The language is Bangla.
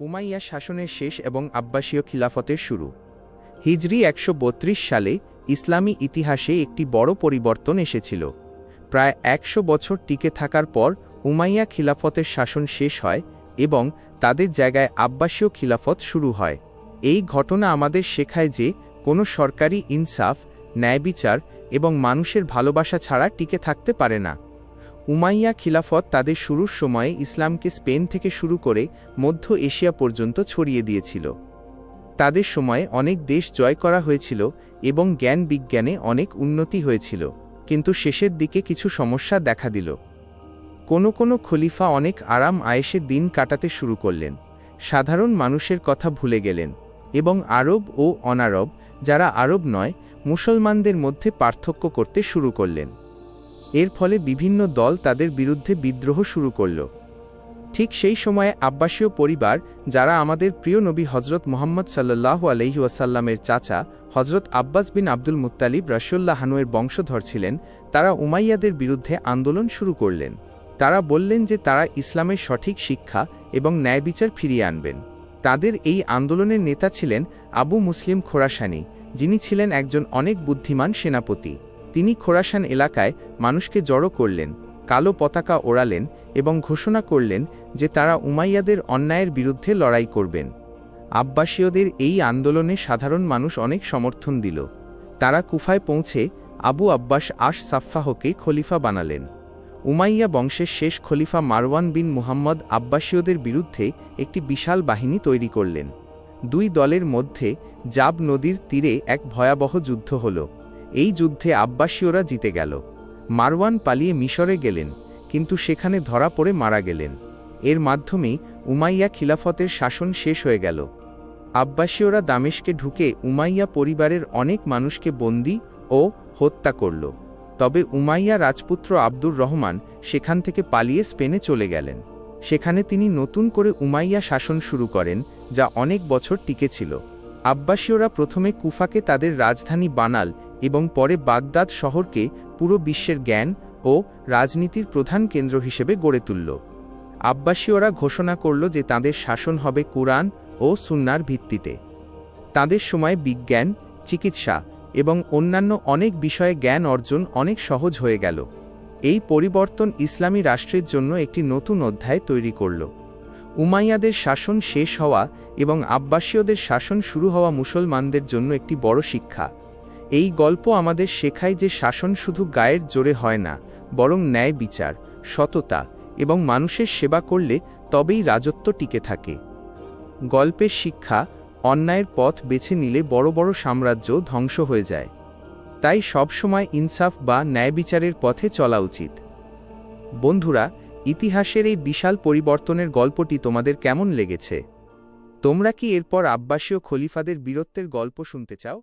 উমাইয়া শাসনের শেষ এবং আব্বাসীয় খিলাফতের শুরু। হিজরি ১৩২ সালে ইসলামী ইতিহাসে একটি বড় পরিবর্তন এসেছিল। প্রায় ১০০ বছর টিকে থাকার পর উমাইয়া খিলাফতের শাসন শেষ হয় এবং তাদের জায়গায় আব্বাসীয় খিলাফত শুরু হয়। এই ঘটনা আমাদের শেখায় যে কোনো সরকারি ইনসাফ, ন্যায়বিচার এবং মানুষের ভালোবাসা ছাড়া টিকে থাকতে পারে না। উমাইয়া খিলাফত তাদের শুরুর সময়ে ইসলামকে স্পেন থেকে শুরু করে মধ্য এশিয়া পর্যন্ত ছড়িয়ে দিয়েছিল। তাদের সময়ে অনেক দেশ জয় করা হয়েছিল এবং জ্ঞান বিজ্ঞানে অনেক উন্নতি হয়েছিল, কিন্তু শেষের দিকে কিছু সমস্যা দেখা দিল। কোনো খলিফা অনেক আরাম আয়েশে দিন কাটাতে শুরু করলেন, সাধারণ মানুষের কথা ভুলে গেলেন এবং আরব ও অনারব, যারা আরব নয়, মুসলমানদের মধ্যে পার্থক্য করতে শুরু করলেন। এর ফলে বিভিন্ন দল তাদের বিরুদ্ধে বিদ্রোহ শুরু করল। ঠিক সেই সময়ে আব্বাসীয় পরিবার, যারা আমাদের প্রিয় নবী হজরত মুহাম্মদ সাল্লাল্লাহু আলাইহি ওয়াসাল্লামের চাচা হজরত আব্বাস বিন আব্দুল মুত্তালিব রাসূলুল্লাহর বংশধর ছিলেন, তারা উমাইয়াদের বিরুদ্ধে আন্দোলন শুরু করলেন। তারা বললেন যে তারা ইসলামের সঠিক শিক্ষা এবং ন্যায়বিচার ফিরিয়ে আনবেন। তাদের এই আন্দোলনের নেতা ছিলেন আবু মুসলিম খোরাসানি, যিনি ছিলেন একজন অনেক বুদ্ধিমান সেনাপতি। তিনি খোরাসান এলাকায় মানুষকে জড়ো করলেন, কালো পতাকা ওড়ালেন এবং ঘোষণা করলেন যে তারা উমাইয়াদের অন্যায়ের বিরুদ্ধে লড়াই করবেন। আব্বাসীয়দের এই আন্দোলনে সাধারণ মানুষ অনেক সমর্থন দিল। তারা কুফায় পৌঁছে আবু আব্বাস আশ-সাফফাহকে খলিফা বানালেন। উমাইয়া বংশের শেষ খলিফা মারওয়ান বিন মুহাম্মদ আব্বাসীয়দের বিরুদ্ধে একটি বিশাল বাহিনী তৈরি করলেন। দুই দলের মধ্যে জাব নদীর তীরে এক ভয়াবহ যুদ্ধ হল। এই যুদ্ধে আব্বাসীয়রা জিতে গেল। মারওয়ান পালিয়ে মিশরে গেলেন, কিন্তু সেখানে ধরা পড়ে মারা গেলেন। এর মাধ্যমেই উমাইয়া খিলাফতের শাসন শেষ হয়ে গেল। আব্বাসীয়রা দামেস্কে ঢুকে উমাইয়া পরিবারের অনেক মানুষকে বন্দী ও হত্যা করল। তবে উমাইয়া রাজপুত্র আব্দুর রহমান সেখান থেকে পালিয়ে স্পেনে চলে গেলেন। সেখানে তিনি নতুন করে উমাইয়া শাসন শুরু করেন, যা অনেক বছর টিকেছিল। আব্বাসীয়রা প্রথমে কুফাকে তাদের রাজধানী বানাল এবং পরে বাগদাদ শহরকে পুরো বিশ্বের জ্ঞান ও রাজনীতির প্রধান কেন্দ্র হিসেবে গড়ে তুলল। আব্বাসীয়রা ঘোষণা করল যে তাদের শাসন হবে কুরআন ও সুন্নাহর ভিত্তিতে। তাদের সময় বিজ্ঞান, চিকিৎসা এবং অন্যান্য অনেক বিষয়ে জ্ঞান অর্জন অনেক সহজ হয়ে গেল। এই পরিবর্তন ইসলামী রাষ্ট্রের জন্য একটি নতুন অধ্যায় তৈরি করল। উমাইয়াদের শাসন শেষ হওয়া এবং আব্বাসীয়দের শাসন শুরু হওয়া মুসলমানদের জন্য একটি বড় শিক্ষা। এই গল্প আমাদের শেখায় যে শাসন শুধু গায়ের জোরে হয় না, বরং ন্যায় বিচার, সততা এবং মানুষের সেবা করলে তবেই রাজত্ব টিকে থাকে। গল্পের শিক্ষা: অন্যায়ের পথ বেছে নিলে বড় বড় সাম্রাজ্য ধ্বংস হয়ে যায়। তাই সবসময় ইনসাফ বা ন্যায় বিচারের পথে চলা উচিত। বন্ধুরা, ইতিহাসের এই বিশাল পরিবর্তনের গল্পটি তোমাদের কেমন লেগেছে? তোমরা কি এরপর আব্বাসীয় খলিফাদের বীরত্বের গল্প শুনতে চাও?